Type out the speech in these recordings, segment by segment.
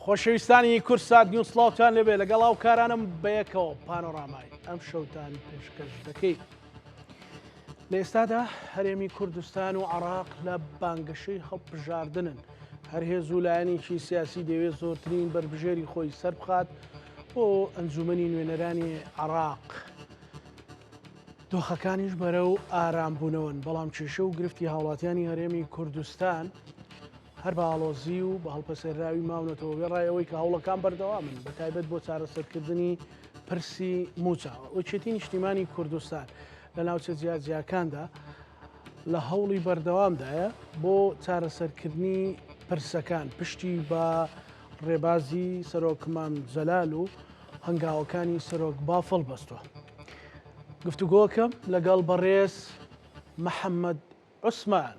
خۆشەویستانی کورسات نیو سڵاوتان لەبێ لەگەڵ ئەو کارانم بەیەکەوە پانۆڕامای ئەم شەوتان پێشکەش دەکەی. لە ئێستادا هەرێمی کوردستان و عێراق لە بانگەشەی هەڵبژاردنن. هەر هێز و لایەنێکی سیاسی دەوێت زۆرترین بربژێری خۆی سەربخات بۆ ئەنجومەنی نوێنەرانی عێراق. دۆخەکانیش بەرەو ئارامبوونەوەن، بەڵام کێشە و گرفتی هاوڵاتیانی هەرێمی کوردستان هەر بە ئاڵۆزی و بە هەڵپەسەرراوی ماونەتەوە بێڕایەوەی کە هەوڵەکان بەردەوامن بە تایبەت بۆ چارەسەرکردنی پرسی موچە. وەکێتی نیشتیمانی کوردستان لە ناوچە جیاجیاکاندا لە هەوڵی بەردەوامدایە بۆ چارەسەرکردنی پرسەکان پشتی بە ڕێبازی سەرۆکمان جەلال و هەنگاوەکانی سەرۆک بافڵ بەستووە. گفتوگۆکەم لەگەڵ بەڕێز محەممەد عوسمان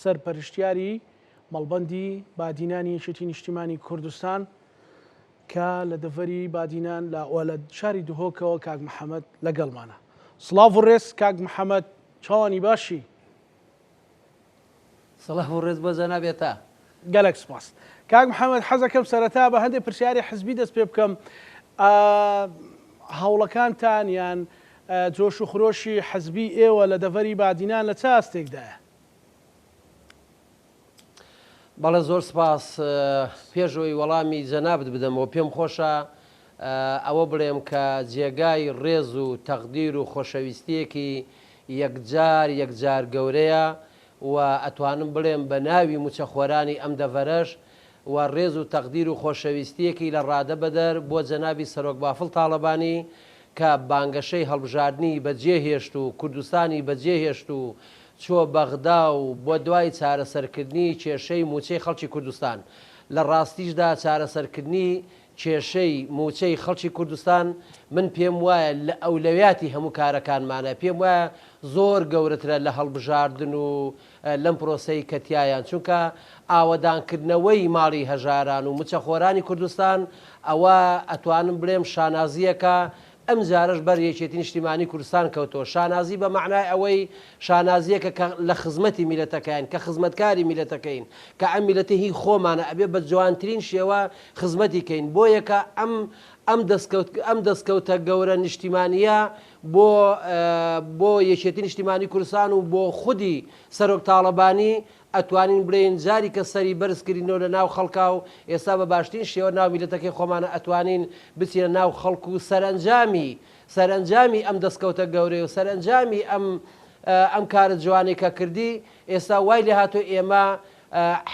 سەرپەرشتیاری مەڵبەندی بادینانی یەکێتی نیشتیمانی کوردستان کە لە دەڤەری بادینان لە شاری دهۆکەوە کاک محەممەد لەگەڵمانە. سڵاو و ڕێز کاک محەممەد، چاوانی باشی؟ سڵاو و ڕێز بۆ جەنابێتە. گەلێک سپاس. کاک محەممەد، حەزەکەم سەرەتا بە هەندێک پرسیاری حزبی دەست پێ بکەم. هەوڵەکانتان یان جۆش و خرۆشی حزبی ئێوە لە دەڤەری بادینان لە چ ئاستێکدایە؟ بەڵێ زۆر سپاس. پێشەوەی وەڵامی جەنابت بدەمەوە پێم خۆشە ئەوە بڵێم کە جێگای ڕێز و تەقدیر و خۆشەویستیەکی یەکجار گەورەیە و ئەتوانم بڵێم بە ناوی موچەخۆرانی ئەم دەڤەرەش و ڕێز و تەقدیر و خۆشەویستیەکی لە ڕادە بەدەر بۆ جەنابی سەرۆک بافڵ تاڵەبانی کە بانگەشەی هەڵبژاردننی بەجێهێشت و کوردستانی بەجێهێشت و چۆ بەغدا و بۆ دوای چارەسەرکردنی کێشەی موچەی خەڵکی کوردستان. لە ڕاستیشدا چارەسەرکردنی کێشەی موچەی خەڵکی کوردستان من پێم وایە لە ئەولەویاتی هەموو کارەکانمانە، پێم وایە زۆر گەورەترە لە هەڵبژاردن و لەم پرۆسەی کەتیایان، چونکە ئاوەدانکردنەوەی ماڵی هەژاران و موچەخۆرانی کوردستان ئەوە ئەتوانم بڵێم شانازیەکە ئەم جارش بەر یەکێتی نیشتیمانی کوردستان کەوتەوە. شانازی بە معنای ئەوەی شانازیەکە کە لە خزمەتی میلەتەکەین، کە خزمەتکاری میلەتەکەین، کە ئەم میلەتە هی خۆمانە ئەبێ بە جوانترین شێوە خزمەتی کەین. بۆیەکە ئەم دەستکەوتە گەورە نیشتیمانیە بۆ یەکێتی نیشتیمانی کوردستان و بۆ خودی سەرۆک تاڵەبانی ئەتوانین بڵێن جاری کە سەری بەرزکردینەوە لە ناو خەڵکا و ئێستا بە باشترین شێوە ناو میلەتەکەی خۆمانە ئەتوانین بچینە ناو خەڵک و سەرنجامی ئەم دەستکەوتە گەورەی و سەرنجامی ئەم کارە جوانێک کە کردی ئێستا وای لێ هاتۆ ئێمە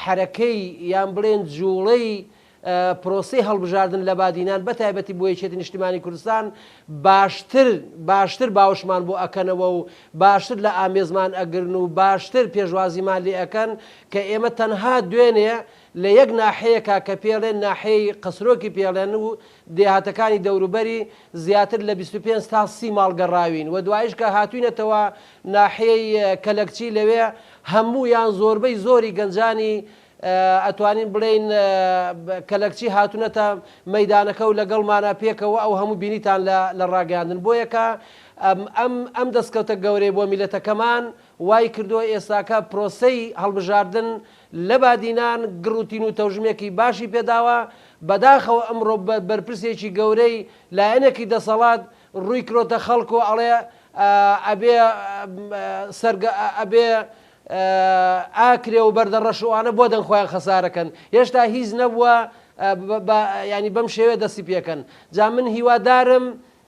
حرەکەی یان بڵێن جوڵەی پرۆسی هەڵبژاردن لە بادینان بە تایبەتی بۆ یەکێتی نیشتیمانی کوردستان باشتر باوشمان بۆ ئەکەنەوە و باشتر لە ئامێزمان ئەگرن و باشتر پێشوازیمان لێ ئەکەن کە ئێمە تەنها دوێنێ لە یەک ناحەیەکە کە پێڵێن ناحەی قسرۆکی پێڵێن و دێهاتەکانی دەوروبەری زیاتر لە 25 تا 30 ماڵگەڕاوین و دوایش کە هاتوینەتەوە ناحەی کەلەکچی لەوێ هەموو یان زۆربەی زۆری گەنجانی ئەتوانین بڵێن کەلەکچی هاتوونەتە مەیدانەکە و لەگەڵمانە پێکەوە ئەو هەموو بینیتان لە ڕاگەاندن. بۆیەکە ئەم دەستکەوتە گەورەی بۆ میلەتەکەمان وای کردووە ئێستاکە پرۆسەی هەڵبژاردن لە بادینان گڕوتین و تەوژمێکی باشی پێداوە. بەداخەوە ئەمڕۆ بەرپرسێکی گەورەی لایەنێکی دەسەڵات ڕووی کرۆتە خەڵک و ئەڵێ ئەبێ ئاکرێ و بەردەڕەشوانە بۆ دەنگخۆیان خەسارەکەن. هێشتا هیچ نەبووە ینی بەم شێوێ دەستی پێکەن. جا من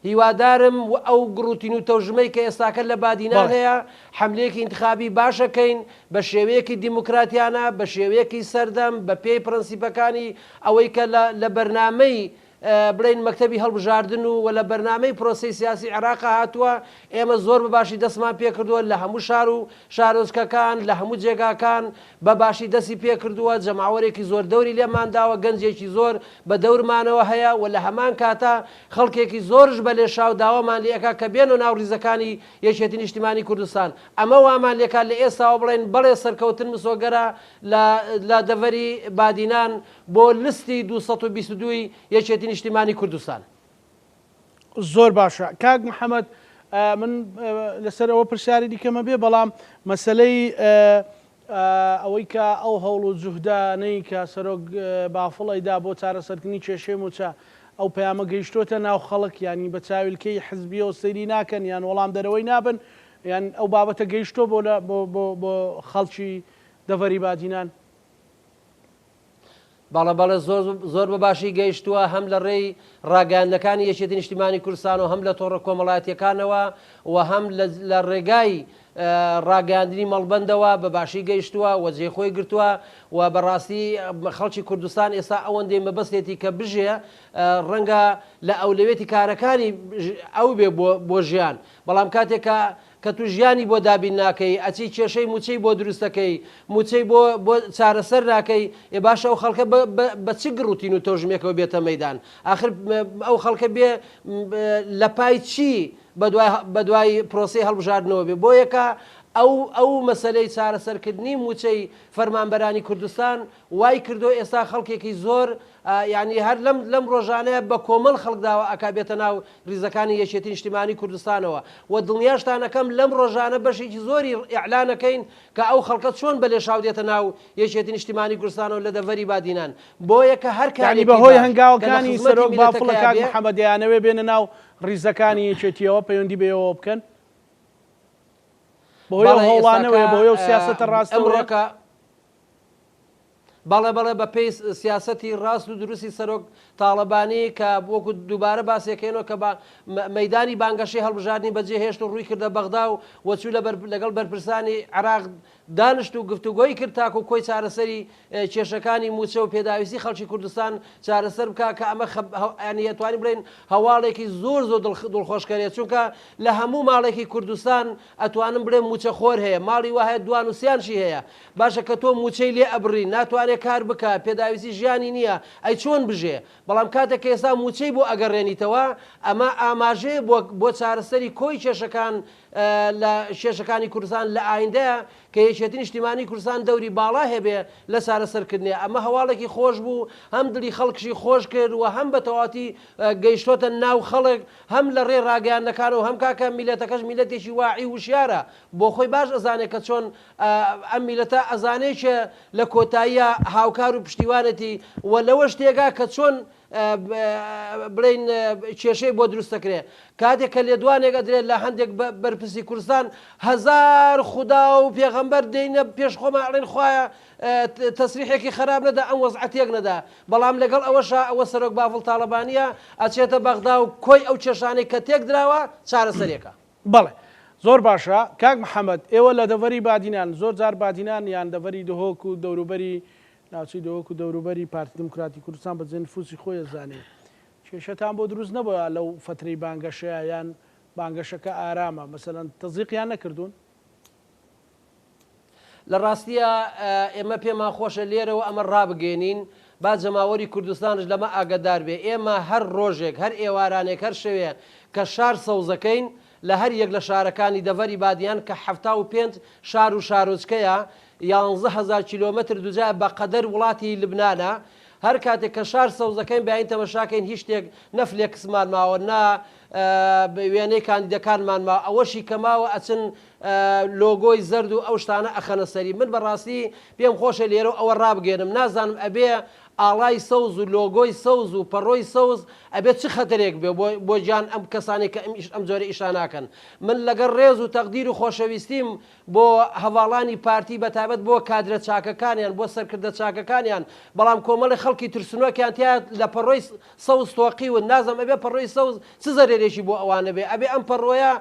هیوادارم و ئەو گڕوتین و تەوژمەی کە ئێستاکە لە بادینان هەیە حملەیەکی انتخابی باشەکەین بە شێوەیەکی دیموکراتیانە، بە شێوەیەکی سەردەم، بە پێی پرەنسیپەکانی ئەوەی کە لە بەرنامەی بڵین مەکتەبی هەڵبژاردن و لە بەرنامەی پرۆسی سیاسی عێراق هاتووە. ئێمە زۆر بە باشی دەستمان پێ کردووە لە هەموو شار و شارۆچکەکان لە هەموو جێگاکان بە باشی دەستی پێ کردووە. جەماوەرێکی زۆر دەوری لێمانداوە، گەنجێکی زۆر بە دەورمانەوە هەیە و لە هەمان کاتە خەڵکێکی زۆرش بە لێشاو داوامان لێەکە کە بێن و ناو ڕیزەکانی یەکێتی نیشتیمانی کوردستان. ئەمە وامان لێکات لە ئێستاوە بڵێن بەڵێ سەرکەوتن مسۆگەرە لە دەڤەری بادینان بۆ لستی 222 یەکێتی نیشتیمانی کوردستان. زۆر باشە کاک محەممەد، من لەسەر ئەوە پرسیاری دیکەمە بێ، بەڵام مەسلەی ئەوەی کە ئەو هەوڵ و جوهدانەی کە سەرۆک بافڵەیدا بۆ چارەسەرکردنی کێشەی موچە ئەو پەیامە گەیشتۆتە ناو خەڵک ینی بە چاویلکەی حزبیەوە سەیری ناکەن یان وەڵام دەرەوەی نابن یان ئەو بابەتە گەیشتۆ بۆ خەڵکی دەڤەری بادینان. بەڵە زۆر بە باشی گەیشتووە هەم لە ڕێی ڕاگەاندنەکانی یەکێتی نیشتیمانی کوردستان و هەم لە تۆڕە کۆمەڵایەتیەکانەوە و هەم لە ڕێگای ڕاگەاندنی مەڵبەندەوە بە باشی گەیشتووە و جێخۆی گرتووە و بەڕاستی خەڵکی کوردستان ئێستا ئەوەندەی مەبەستێتی کە بژێ ڕەنگە لە ئەولەوێتی کارەکانی ئەو بێ بۆ ژیان بەڵام کاتێکە کە تو ژیانی بۆ دابین ناکەی ئەچی کێشەی موچەی بۆ دروستەکەی موچەی بۆ چارەسەر ناکەی ێ باشە ئەو خەڵکە بە چ گڕوتین و تۆژمێکەوە بێتە مەیدان آخر ئەو خەڵکە بێ لە پای چی بە دوای پرۆسی هەڵبژاردنەوە بێ بۆ یەکە ئەو مەسلەی چارەسەرکردنی موچەی فەرمانبەرانی کوردستان وای کردو ئێستا خەڵکێکی زۆر یعنی هەر لەم ڕۆژانەیە بە کۆمەڵ خەڵکداوە ئەکابێتە ناو ریزەکانی یەکێتی نیشتیمانی کوردستانەوە و دڵنیاشتانەکەم لەم ڕۆژانە بەشێکی زۆری ئیعلانەکەین کە ئەو خەڵکە چۆن بە لێشاو دێتە ناو یەکێتی نیشتیمانی کوردستانەوە لە دەڤەری بادینان بۆ یەکە هەر کاری بەهۆی هەنگاوەکانی سەرۆک بافڵە کاک محەممەدیانەوێ بێنە ناو ریزەکانی یەکێتیەوە پەیوەندی بێەوە بکەن بۆی هەوڵانەوەی بۆی و سیاسەتە ڕاستەوەکە بەڵێ بە پێی سیاسەتی ڕاست و دروستی سەرۆک تاڵەبانی کە وەکو دووبارە باسێکێنەوە کە مەدانی بانگەشەی هەڵبژاردننی بەجێ هێشت و ڕووی کردە بەغدا و وەچوو لەگەڵ بەرپرسانی عراق دانیشت و گفتوگۆی کرد تاکو و کۆی چارەسەری کێشەکانی موچە و پێداویستی خەڵکی کوردستان چارەسەر بکە کە ئەمە ئەتوانی بڵێن هەواڵێکی زۆر دڵخۆشکەرێت چونکە لە هەموو ماڵێکی کوردستان ئەتوانم بڵێن موچە خۆر هەیە ماڵی وهەیە دوان و سیانشی هەیە باشە کە تۆ موچەی لێ ئەبڕی ناتوانێت کار بکە پێداویستی ژیانی نییە ئەی چۆن بژێ بەڵام کاتێک ئێستا موچەی بۆ ئەگەڕێنیتەوە ئەمە ئاماژەیە بۆ چارەسەری کۆی کێشەکان لە شێشەکانی کوردستان لە ئایندەیە کە یەکێتی نیشتیمانی کوردستان دەوری باڵا هەبێ لە چارەسەرکردنی ئەمە هەواڵێکی خۆش بوو هەم دڵی خەڵکشی خۆش کرد و هەم بە تەواتی گەیشتۆتە ناو خەڵک هەم لە ڕێ ڕاگەیاندنەکان و هەم کاکە میلەتەکەش میلەتێکی واعی وشیارە بۆ خۆی باش ئەزانێت کە چۆن ئەم میلەتە ئەزانێکە لە کۆتاییە هاوکار و پشتیوانەتی و لەوە شتێگا کە چۆن بڵین کێشەی بۆ دروستەکرێ کاتێک کە لێدوانێک ئەدرێت لە هەندێک بەرپرسی کوردستان هەزار خودا و پێغەمبەر دێنە پێش خۆمان ئەڵێن خوایە تەسریحێکی خراپ نەدا ئەم وەزعەتێک نەدا بەڵام لەگەڵ ئەوەشە ئەوە سەرۆک بافڵ تاڵەبانیە ئەچێتە بەغدا و کۆی ئەو کێشانەی کە تێک دراوە چارەسەرێکە. بەڵێ زۆر باشە کاک محەممەد ئێوە لە دەڤەری بادینان زۆر جار بادینان یان دەڤەری دهۆک و دەوروبەری ناوچەی دەوەک و دەوروبەری پارتی دموکراتی کوردستان بە جێنفوسی خۆی زانێ کێشەتان بۆ دروست نەبووە لەو فترەی بانگەشەیە یان بانگەشەکە ئارامە مەسەلەن تەزیقیان نەکردوون لە ڕاستیە ئێمە پێمان خۆشە لێرەوە ئەمە ڕابگەێنین با جەماوەری کوردستانش لەمە ئاگدار بێ ئێمە هەر ڕۆژێک هەر ئێوارانێک هەر شەوێ کە شار سەوزەکەین لە هەر یەک لە شارەکانی دەڤەری بادیان کە 75 شار و شارۆچکەیە 11,000 کیلۆمەتر دوجا بە قەدەر وڵاتی لبنانە هەر کاتێک کە شار سەوزەکەین بیاین تەمەشاکەین هیچ شتێک نەفلێک کسمان ماوە نا وێنەی کاندیدەکانمان ما ئەوەشی کەماوە ئەچن لۆگۆی زەرد و ئەو شتانە ئەخەنە سەری من بەڕاستی پێم خۆشە لێرە ئەوە ڕابگەێنم نازانم ئەبێ ئاڵای سەوز و لۆگۆی سەوز و پەڕۆی سەوز ئەبێت چ خەتەرێک بێ بۆ گیان ئەم کەسانی کە ئەم جۆرە ئیشان ناکەن من لەگەڵ ڕێز و تەقدیر و خۆشەویستیم بۆ هەواڵانی پارتی بەتابەت بۆ کادرە چاکەکانیان بۆ سەرکردە چاکەکانیان بەڵام کۆمەڵی خەڵکی ترسنۆکیان تیا لە پەڕۆی سەوز تۆقی و نازم ئەبێ پەڕۆی سەوز چ زەرێرێکی بۆ ئەوانە بێ ئەبێ ئەم پەڕۆیە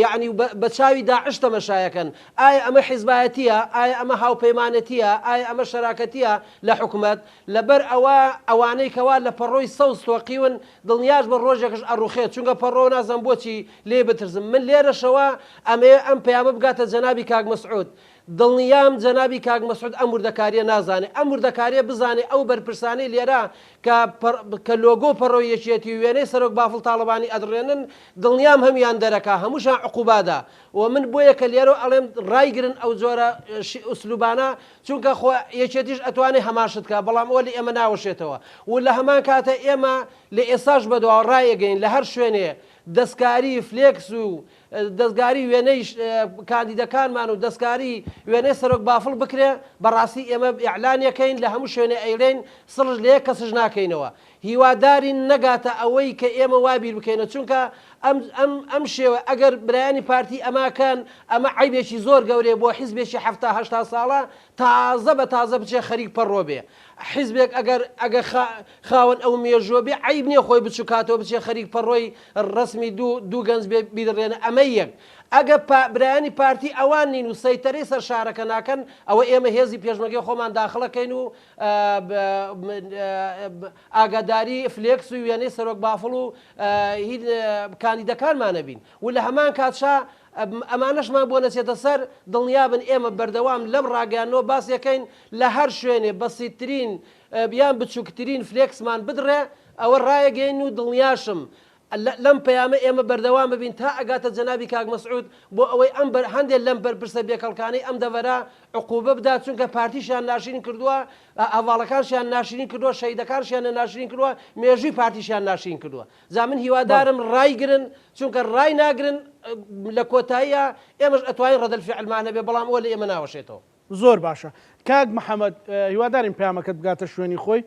یعنی بە چاوی داعش تەمەشایەکەن ئایا ئەمە حیزبایەتیە ئایا ئەمە هاوپەیمانەتیە ئایا ئەمە شەراکەتیە لە حکوومەت لەبەر ئەوانەی کەوا لە پەڕۆی سەوز تۆقیون دڵنیاش بە ڕۆژێکش ئەڕوخێت چونکە پەڕۆ نازم بۆچی لێ بترسم من لێرەشەوە ئەم پەیامە بگاتە جەنابی کاک مەسعود دڵنیام جەنابی کاک مەسعود ئەم وردەکاریە نازانێت ئەم وردەکاریە بزانێ ئەو بەرپرسانەی لێرە کە لۆگۆ پەڕۆی یەکێتی و وێنەی سەرۆک بافڵ تاڵەبانی ئەدڕێنن دڵنیام هەمیان دەرەکا هەمووشان عقوبادا و من بۆیە کە لێرە ئەڵێم ڕایگرن ئەو جۆرە ئوسلوبانە چونکە خۆ یەکێتیش ئەتوانێت هەماشت کە بەڵام ئەوە لە ئێمە ناوەشێتەوە و لە هەمان کاتە ئێمە لە ئێساش بەدەوا ڕایەگەین لە هەر شوێنێ دەستکاری فلێکس و دەستگاری وێنەی کاندیدەکانمان و دەستکاری وێنەی سەرۆک بافڵ بکرێ بەڕاستی ئێمە ئیعلانیەکەین لە هەموو شوێنە ئەیڵێن سڵژ لێ کەسش ناکەینەوە هیوادارین نەگاتە ئەوەی کە ئێمە وابیر بکەینە چونکە ئەم شێوە ئەگەر برایانی پارتی ئەماکان ئەمە عیبێکی زۆر گەورەیە بۆ حیزبێکی 70 ساڵە تازە بە تازە بچێ خەریک پەڕۆ بێ حیزبێک ئەگە خاوەن ئەو مێژوە بێ عیب نییە خۆی بچووکاتەوە بچێ خەریک پەڕۆی ڕسمی دوو گەنج بیدڕێنە ئەمە یەک ئەگە برایانی پارتی ئەوان نین و سەیتەرەی سەر شارەکە ناکەن ئەوە ئێمە هێزی پێشمەرگەی خۆمان داخڵەکەین و ئاگاداری فلێکس و وێنەی سەرۆک بافڵ و کاندیدەکانمانە بین و لە هەمان کاتشا ئەمانەشمان بۆ نەچێتە سەر دڵنیابن ئێمە بەردەوام لەم ڕاگەیانەوە باسیەکەین لە هەر شوێنێ بەسیترین بیان بچووکترین فلێکسمان بدڕێ ئەوە ڕایەگەین و دڵنیاشم لەم پەیامە ئێمە بەردەوام ببین تا ئەگاتە جەنابی کاک مەسعود بۆ ئەوەی ئەم هەندێک لەم بەرپرسە بێکەڵکانەی ئەم دەڤەرە عقوبە بدات چونکە پارتیشیان ناشرین کردووە هەواڵەکانشیان ناشرین کردووە شەیدەکانشیان ناشرین کردووە مێژووی پارتیشیان ناشرین کردووە زامن هیوادارم ڕایگرن چونکە ڕای ناگرن لە کۆتاییە ئێمەش ئەتوانین ڕەدەلفعلمانە بێ بەڵام ئەوە لە ئێمە ناوەشێتەوە زۆر باشە کاک محەممەد هیوادارین پەیامەکەت بگاتە شوێنی خۆی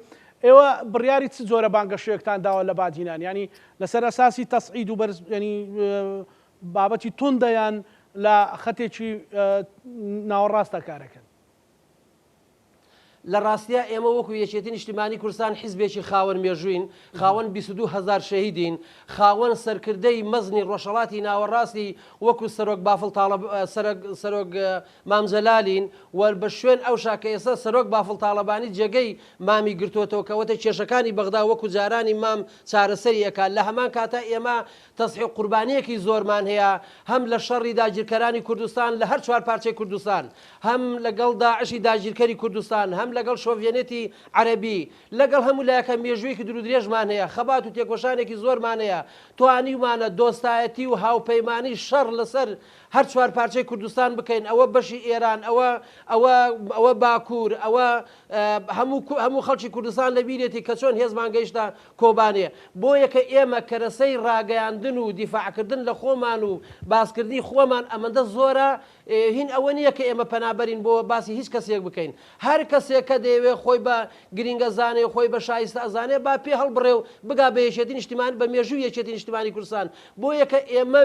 ئێوە بڕیاری چ جۆرە بانگەشەیەکتان داوە لە بادینان ینی لەسەر ئەساسی تەسعید و بەرز ینی بابەتی توندەیان لە خەتێکی ناوەڕاستە کارەکەن لە ڕاستیە ئێمە وەکو یەکێتی نیشتیمانی کوردستان حیزبێکی خاوەن مێژووین خاوەن 22,000 شەهیدین خاوەن سەرکردەی مەزنی ڕۆژهەڵاتی ناوەڕاستی وەکو سەرۆک بافڵ سەرۆک مامجەلالین و بە شوێن ئەوشا کە ئێستا سەرۆک بافڵ تاڵەبانی جێگەی مامی گرتوۆتەوە کەوتە کێشەکانی بەغدا وەکو جارانی مام چارەسەری ئەکات لە هەمان کاتە ئێمە تەسحیح قوربانیەکی زۆرمان هەیە هەم لە شەڕی داگیرکەرانی کوردستان لە هەر چوار پارچەی کوردستان هەم لەگەڵ داعشی داگیرکەری کوردستان هەم لەگەڵ شۆڤێنێتی عەرەبی لەگەڵ هەموو لایەکە مێژوویەکی دوور و درێژمان هەیە خەبات و تێکۆشانێکی زۆرمان هەیە توانیمانە دۆستایەتی و هاوپەیمانی شەڕ لەسەر هەر چوار پارچەی کوردستان بکەین ئەوە بەشی ئێران ئەوە باکوور ئەوە هەموو خەڵکی کوردستان لە بیرێتی کە چۆن هێزمان گەیشتە کۆبانێ بۆ یەکە ئێمە کەرەسەی ڕاگەیاندن و دیفاعکردن لە خۆمان و باسکردنی خۆمان ئەمەندە زۆرە هین ئەوە نییە کە ئێمە پەنابەرین بۆ باسی هیچ کەسێک بکەین هەر کەسێک کە دەیەوێ خۆی بە گرینگە زانێ خۆی بە شایستە ئەزانێ با پێ هەڵبڕێ و بگا بە یەکێتی نیشتیمانی بە مێژووی یەکێتی نیشتیمانی کوردستان بۆ یەکە ئێمە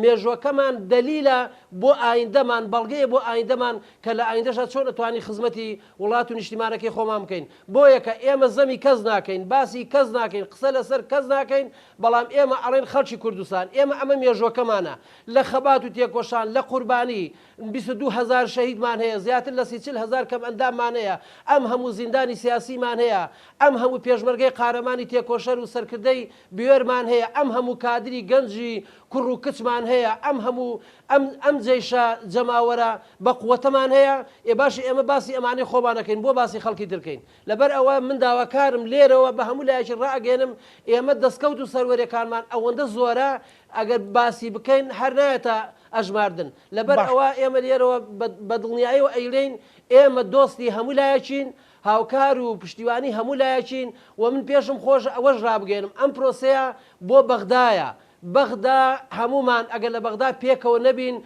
مێژوەکەمان دەلیلە بۆ ئایندەمان بەڵگەیە بۆ ئایندەمان کە لە ئایندەشە چۆن ئەتوانی خزمەتی وڵات و نیشتیمانەکەی خۆمان بکەین بۆ یەکە ئێمە زەمی کەس ناکەین باسی کەس ناکەین قسە لەسەر کەس ناکەین بەڵام ئێمە ئەڵێن خەڵکی کوردستان ئێمە ئەمە مێژوەکەمانە لە خەبات و تێکۆشان لە قوربانی 22,000 شەهیدمان هەیە زیاتر لە 30,000 کەم ئەنداممان هەیە ئەم هەموو زیندانی سیاسیمان هەیە ئەم هەموو پێشمەرگەی قارەمانی تێکۆشەر و سەرکردەی بوێرمان هەیە ئەم هەموو کادری گەنجی کوڕ و کچمان هەیە ئەم هەموو ئەم جێشە جەماوەرە بە قووەتەمان هەیە باشی ئێمە باسی ئەمانەی خۆمانەکەین بۆ باسی خەڵکی ترکەین لەبەر ئەوە من داواکارم لێرەوە بە هەموو لایەکی ڕائگەێنم ئێمە دەستکەوت و سەروەریەکانمان ئەوەندە زۆرە ئەگەر باسی بکەین هەر نایەتە ئەژماردن لەبەر ئەوە ئێمە لێرەوە بە دڵنیاییەوە ئەیلێین ئێمە دۆستی هەموو لایەکین هاوکار و پشتیوانی هەموو لایەکین و من پێشم خۆش ئەوەش ڕابگەێنم ئەم پرۆسەیە بۆ بەغدایە بەغدا هەمومان ئەگەر لە بەغدا پێکەوە نەبین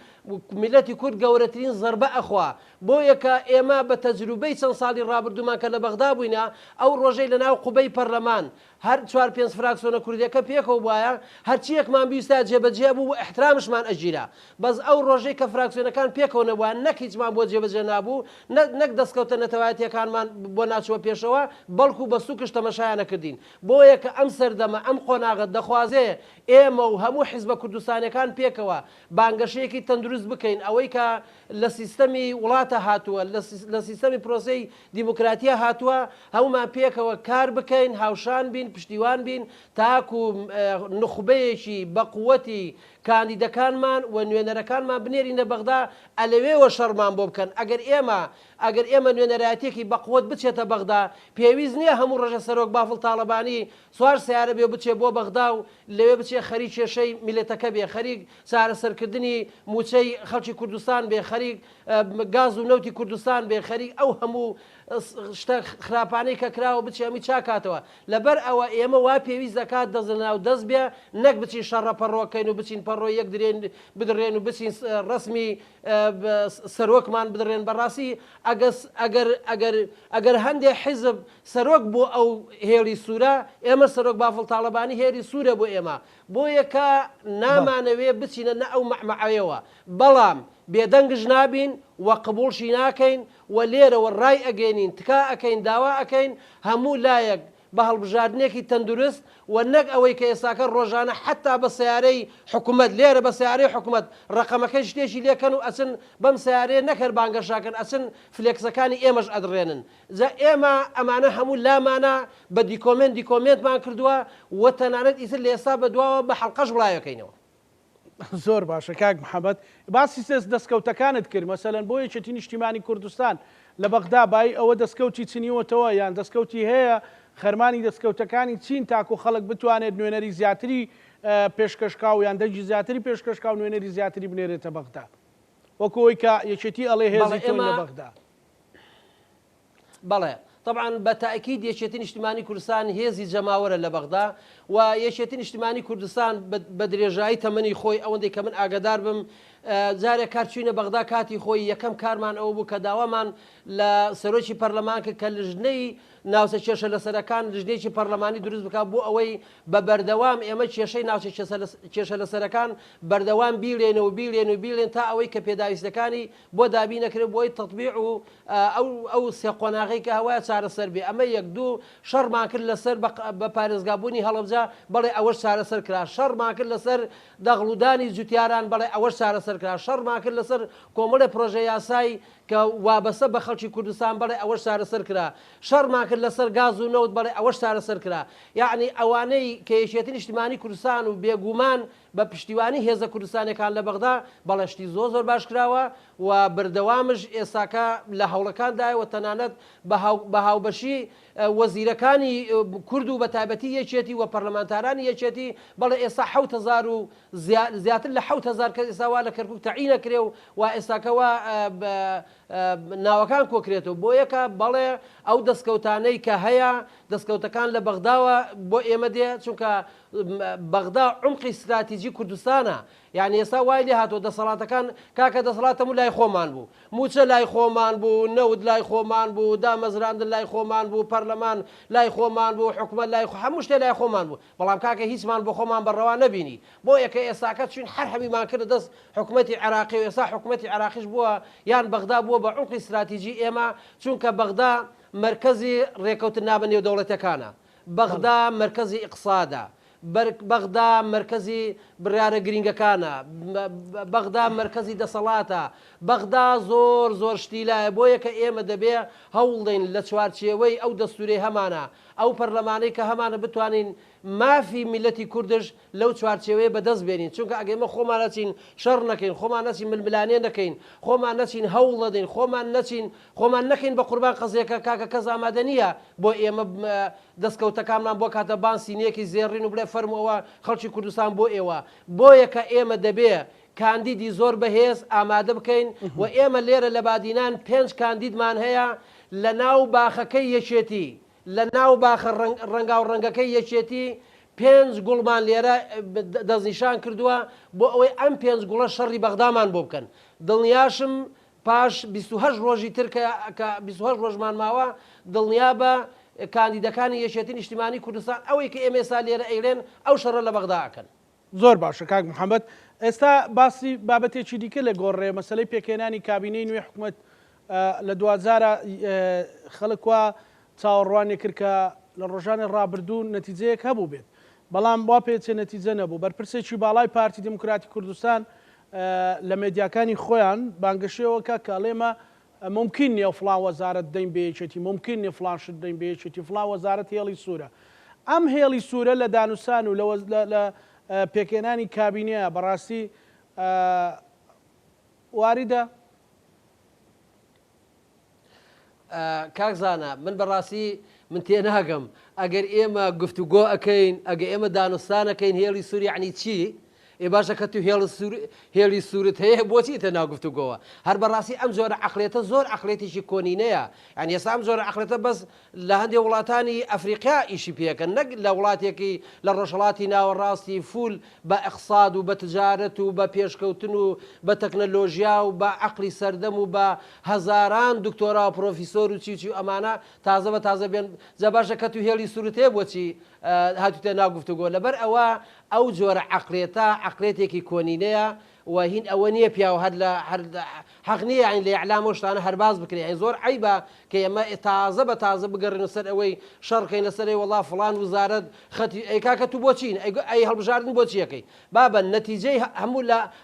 میلەتی کورد گەورەترین زەربە ئەخوا بۆ یەکە ئێمە بە تەجروبەی چەند ساڵی ڕابردومان کە لە بەغدا بووینە ئەو ڕۆژەی لە ناو قوبەی پەرلەمان هەر 4-5 فراکسیۆنە کوردیەکە پێکەوە وایە هەرچیەکمان بیستە جێبەجێ بوو و احترامشمان ئەگیرا بەس ئەو ڕۆژەی کە فراکسیۆنەکان پێکەوە نەبووە نەک هیچمان بۆ جێبەجێ نابوو نەک دەستکەوتە نەتەوایەتیەکانمان بۆ ناچوە پێشەوە بەڵکو بە سوکش تەمەشایان نەکردین بۆ یەکە ئەم سەردەمە ئەم قۆناغت دەخوازێ ئێمە و هەموو حیزبە کوردستانیەکان پێکەوە بانگەشەیەکی تەندروست بکەین ئەوەی کە لە سیستەمی وڵاتە هاتووە لە سیستەمی پرۆسەی دیموکراتیە هاتووە هەمومان پێکەوە کار بکەین هاوشان بین پشتیوان بین تاکو نخبەیەکی بە قووەتی کاندیدەکانمان و نوێنەرەکانمان بنێرینە بەغدا ئەلەوێوە شەڕمان بۆ بکەن ئەگەر ئێمە نوێنەرایەتێکی بەقووەت بچێتە بەغدا پێویست نییە هەموو ڕۆژە سەرۆک بافڵ تاڵەبانی سوار سیارە بێ بچێ بۆ بەغدا و لەوێ بچێ خەریک کێشەی میلەتەکە بێ خەریک چارەسەرکردنی موچەی خەڵکی کوردستان بێ خەریک گاز و نەوتی کوردستان بێ خەریک ئەو هەموو شتە خراپانەی کە کراوە بچی ئەمی چاکاتەوە لەبەر ئەوە ئێمە وا پێویست دەکات دەزناو دەست بێ نەک بچین شەڕە پەڕۆکەین و بچین پەڕۆ یەک بدرێن و بچین ڕسمی سەرۆکمان بدرێن بەڕاستی ئەگەر هەندێک حیزب سەرۆک بۆ ئەو هێڵی سوورە ئێمە سەرۆک بافڵ تاڵەبانی هێری سوورە بۆ ئێمە بۆ یەکە نامانەوێ بچینە نە ئەو مەعمەعەوە بەڵام بێدەنگش نابین وە قبولشی ناکەین و لێرەوە ڕای ئەگەینین تکا ئەەکەین داوا ئەەکەین هەموو لایەک بە هەڵبژاردنێکی تەندروست و نەک ئەوەی کە ئێساکە ڕۆژانە حتا بە سیارەی حکوومەت لێرە بە سیارەی حکوومەت ڕقەمەکەی شتێکی لێکەن و ئەچن بەم سیارەیە نەکرد بانگەشاکەن ئەچن فلێکسەکانی ئێمەش ئەدرێنن ئێمە ئەمانە هەموو لامانە بە دیکۆمنتمان کردووە و تەنانەت ئیتر لە ئێستا بەدواوە بە حەڵقەش بڵایەکەینەوە. زۆر باشە کاک محەممەد باسی سێز دەستکەوتەکانت کرد مەسەلەن بۆ یەکێتی نیشتیمانی کوردستان لە بەغدا بای ئەوە دەستکەوتی چنیوەتەوە یان دەستکەوتی هەیە خەرمانی دەستکەوتەکانی چین تاکو خەڵک بتوانێت نوێنەری زیاتری پێشکەشکاو یان دەنجی زیاتری پێشکەشکاو نوێنەری زیاتری بنێرێتە بەغدا وەکەوەی کە یەکێتی ئەڵێ هێزی تۆی لە بەغدا. بەڵێ طبعا بەتاکید یەکێتی نیشتیمانی کوردستان هێزی جەماوەرە لە بەغدا و یەکێتی نیشتیمانی کوردستان بە درێژایی تەمەنی خۆی ئەوەندەی کە من ئاگدار بم جارێک کارچوینە بەغدا کاتی خۆی یەکەم کارمان ئەوە بوو کە داوامان لە سەرۆکی پەرلەمانکە کە لژنەی ناوچە کێشە لەسەرەکان لژنێکی پەرلەمانی دروست بکات بۆ ئەوەی بە بەردەوام ئێمە کێشەی ناوچە کێشە لەسەرەکان بەردەوام بیڵێن تا ئەوەی کە پێداویستەکانی بۆ دابی نەکرێت بۆی تەطبیع و ئەو سێ قۆناغی کە هەوایە چارەسەر بێ ئەمە یەک دوو شەڕمان کرد لەسەر بە پارێزگابوونی هەڵەبجە بەڵێ ئەوەش چارەسەر کرا شەڕمان کرد لەسەر دەغڵودانی جوتیاران بەڵێ ئەوەش چارەسەر کرا شەڕمان کرد لەسەر کۆمەڵە پرۆژە یاسایی کە وابەسە بە خەڵکی کوردستان بەڵێ ئەوەش چارەسەر کرا شەڕمان کرد لەسەر گاز و نەوت بەڵێ ئەوەش چارەسەر کرا یعنی ئەوانەی کە یەکێتی نیشتیمانی کوردستان و بێگومان بە پشتیوانی هێزە کوردستانەکان لە بەغدا بەڵێشتی زۆر باش کراوە و بەردەوامش ئێساکە لە هەوڵەکاندایەوە تەنانەت بە هاوبەشی وەزیرەکانی کورد و بە تایبەتی یەکێتی و پەرلەمانتارانی یەکێتی بەڵێ ئێستا 7000 و زیاتر لە 7000 کەس ئێساوا لە کەرکووک تەعینە کرێ و ئێستاکەوە ناوەکان کۆکرێتەوە بۆ یەکە بەڵێ ئەو دەستکەوتانەی کە هەیە دەستکەوتەکان لە بەغداوە بۆ ئێمە دێ چونکە بەغدا عمقی استراتیژی کوردستانە یعنی ئێستا وای لێ هاتۆ دەسەڵاتەکان کاکە دەسەڵاتەمو لای خۆمان بوو موچە لای خۆمان بوو نەود لای خۆمان بوو دامەزراندن لای خۆمان بوو پەرلەمان لای خۆمان بوو حکومەت لای هەموو شتێ لای خۆمان بوو بەڵام کاکە هیچمان بۆ خۆمان بەڕەوا نەبینی بۆ یەکە ئێستاکە چون هەر هەمیمان کرد دەست حکومەتی عێراقی و ئێستا حکومەتی عێراقیش بووە یان بەغدا بووە بە عمقی استراتیژی ئێمە چونکە بەغدا مرکزی ڕێکەوتن نابە نێودەوڵەتەکانە بەغدا مرکزی ئیقتصادە بەغدا مرکزی بڕیارە گرنگەکانە بەغدا مرکزی دەسەڵاتە بەغدا زۆر شتیلایە بۆ یەکە ئێمە دەبێ هەوڵدەین لە چوارچێوەی ئەو دەستوری هەمانە ئەو پەرلەمانەی کە هەمانە بتوانین مافی میلەتی کوردش لەو چوارچێوەیە بەدەست بێنین چونکە ئەگەمە خۆمان نەچین شەڕ نەکەین خۆمان نەچین ململانێ نەکەین خۆمان نەچین هەوڵ نەدەین خۆمان نەکەین بە قوربان قەزیەکە کاکە کەس ئامادە نییە بۆ ئێمە دەستکەوتەکانمان بۆ کاتە بانسینەیەکی زێڕین و بڵێ فەرمەوە خەڵکی کوردستان بۆ ئێوە بۆ یەکە ئێمە دەبێ کاندیدی زۆر بەهێز ئامادە بکەین و ئێمە لێرە لە بادینان 5 کاندیدمان هەیە لە ناو باخەکەی یەکێتی لە ناو باخە ڕەنگاو ڕەنگەکەی یەکێتی 5 گوڵمان لێرە دەستنیشان کردووە بۆ ئەوەی ئەم 5 گوڵە شەڕی بەغدامان بۆ بکەن دڵنیاشم پاش 28 ڕۆژی تر کە 28 ڕۆژمان ماوە دڵنیا بە کاندیدەکانی یەکێتی نیشتیمانی کوردستان ئەوەی کە ئێمە ئێستا لێرە ئەیڵێن ئەو شەڕە لە بەغدا ئەکەن. زۆر باشە کاک محەممەد ئێستا باسی بابەتێکی دیکە لە گۆڕێ مەسلەی پێکێنانی کابینەی نوێ حکوومەت لە 2000 خەڵک وا چاوەڕوانێ کرد کە لە ڕۆژانی ڕابردوو نەتیجەیەک هەبوو بێت بەڵام وا پێچێ نەتیجە نەبوو بەرپرسێکی باڵای پارتی دموکراتی کوردستان لە مێدیاکانی خۆیان بانگەشەوەکە کاڵێمە ممکن نیە فڵان وەزارەت دەین بەیەکێتی ممکن نیە فڵان شت دەین بەیەکێتی فڵان وەزارەت هێڵی سوورە ئەم هێڵی سوورە لە دانووسان و لە پێکێنانی کابینەیە بەڕاستی واریدە کاکزانە من بەڕاستی من تێناگەم ئەگەر ئێمە گفتوگۆ ئەەکەین ئەگە ئێمە دانوستانەکەین هێڵی سووری عنی چی ێ باشە کە تو هێڵی سوورت هەیە بۆچی تە ناگفتوگۆوە هەر بەڕاستی ئەم زۆرە عقلێتە زۆر عقلێتیشی کۆنینەیە ینی ئێستا ئەم زۆرە عقلێتە بەس لە هەندێک وڵاتانی ئەفریقیا ئیشی پێکەن نەک لە وڵاتێکی لە ڕۆژهەڵاتی ناوەڕاستی فول بە ئەقساد و بە تجارەت و بە پێشکەوتن و بە تەکنەلۆژیا و بە عقلی سەردەم و بە هەزاران دکتۆرا و پرۆفیسۆر و چی و ئەمانە تازە بە تازە بێن جا باشە کە تو هێڵی سوورت هەیە بۆچی هاتوتە ناگفتوگۆ لەبەر ئەوە ئەو جۆرە عقلێتە عقلێتێکی کۆنینەیە و هین ئەوە نییە پیا و هەر لە حەق نییە لە ئیعلام و شتانە هەرباز بکرێ زۆر عیبە کە ئێمە تازە بە تازە بگەڕێنە سەر ئەوەی شەڕکەین لەسەرەوەی وەڵا فڵان وزارەت خەتی ئەی کاکە تو بۆچین ئەی هەڵبژاردن بۆچیەکەی بابە نەتیجەی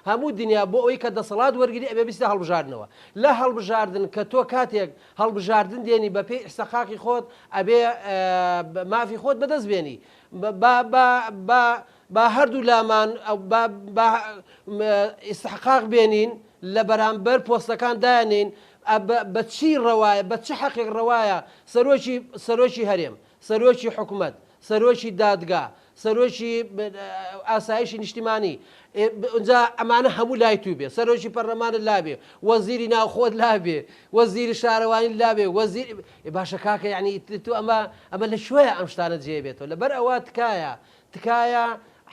هەموو دنیا بۆ ئەوەی کە دەسەڵات وەرگری ئەبێ بیستە هەڵبژاردنەوە لە هەڵبژاردن کە تۆ کاتێک هەڵبژاردن دێنی بە پێی ئستەقاقی خۆت ئەبێ مافی خۆت بەدەست بێنی با هەردوو لامان ئستحقاق بێنین لە بەرامبەر پۆستەکان دایانین بە چی ڕەوایە بە چه حەقێک ڕەوایە سەرۆکی هەرێم سەرۆکی حکوومەت سەرۆکی دادگا سەرۆکی ئاسایشی نیشتیمانی ئەجا ئەمانە هەموو لای تو بێ سەرۆکی پەرلەمانت لابێ وەزیری ناوخۆت لابێ وەزیری شارەوانی لابێ وەزیر باشە کاکە یعنی تو ئەمە لە شوێیە ئەم شتانە جێبێتەوە لەبەر ئەوە تکایە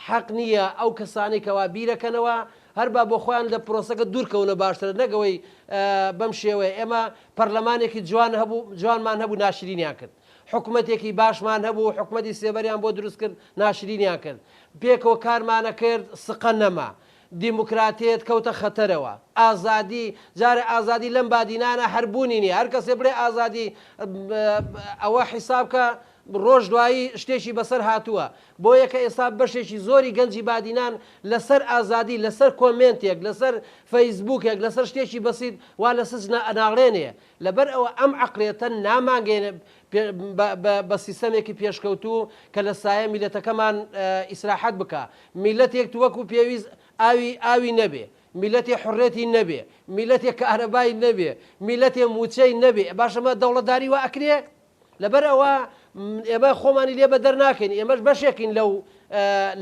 حەق نییە ئەو کەسانی کەوا بیرەکەنەوە هەر با بۆ خۆیان لە پرۆسەکە دوورکەونە باشترە نەگەوەی بەم شێوەیە ئێمە پەرلەمانێکی جوانمان هەبوو ناشرینیان کرد حکوومەتێکی باشمان هەبوو حکوومەتی سێبەریان بۆ دروست کرد ناشرینیان کرد پێکەوە کارمانە کرد سقە نەما دیموکراتێت کەوتە خەتەرەوە ئازادی جارە ئازادی لەم بادینانە هەربوونی نیە هەر کەسێ بڵێ ئازادی ئەوە حیسابکە ڕۆژ دوایی شتێکی بەسەر هاتووە بۆ یەکە ئێستا بەشێکی زۆری گەنجی بادینان لەسەر ئازادی لەسەر کۆمنتێک لەسەر فەیسبووکێک لەسەر شتێکی بەسیت وا لە سزن ناڵێنێ لەبەر ئەوە ئەم عقلێتە نامانگەێنێ بە سیستەمێکی پێشکەوتوو کە لە سایە میلەتەکەمان ئیسراحەت بکە میلەتێک وەکو پێویست ئاوی نەبێ میلەتێ حڕێتی نەبێ میلەتێ کارەبای نەبێ میلەتێ موچەی نەبێ باشەمە دەوڵەتداری وا ئەکرێ لەبەر ئەوە ئێمە خۆمانی لێ بە دەرناکەین ئێمەش بەشێکین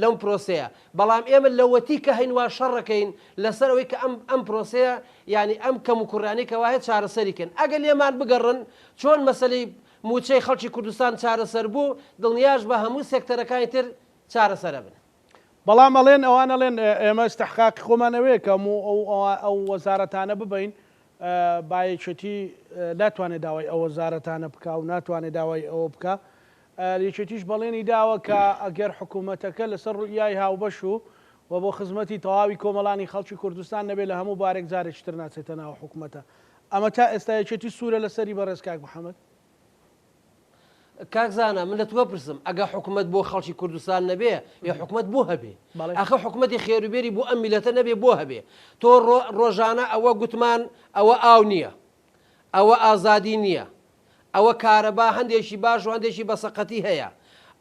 لەم پرۆسەیە بەڵام ئێمە لەوەتی کە هەینوا شەڕەکەین لەسەر ئەوەی کە ئەم پرۆسەیە ینی ئەم کەم و کوڕانی کەواهێ چارەسەریکەن ئەگەر لێمان بگەڕن چۆن مەسەلەی موچەی خەڵکی کوردستان چارەسەر بوو دڵنیاش بە هەموو سێکتەرەکانی تر چارەسەرە بن بەڵام ئەڵێن ئەوانە لێن ئێمە استحقاقی خۆمانەوەیە کە ئەو وەزارەتانە ببین بایەکێتی ناتوانێت داوای ئەو وەزارەتانە بکە و ناتوانێت داوای ئەوە بکە یەکێتیش بەڵێنی داوە کە ئەگەر حکوومەتەکە لەسەر ڕوئیای هاوبەش و بۆ خزمەتی تەواوی کۆمەڵانی خەڵکی کوردستان نەبێت لە هەموو بارێک جارێکتر ناچێتە ناو حکوومەتە ئەمە تا ئێستا یەکێتی سوورە لەسەری بەڕێز کاک محەممەد کاکزانە من لە تو بپرسم ئەگە حکوومەت بۆ خەڵکی کوردستان نەبێ یا حکوومەت بۆ هەبێ ئەخە حکوومەتی خێروبێری بۆ ئەم میلەتە نەبێ بۆ هەبێ تۆ ڕۆژانە ئەوە گوتمان ئەوە ئاو نییە ئەوە ئازادی نییە ئەوە کارەبا هەندێکی باش و هەندێکی بەسەقەتی هەیە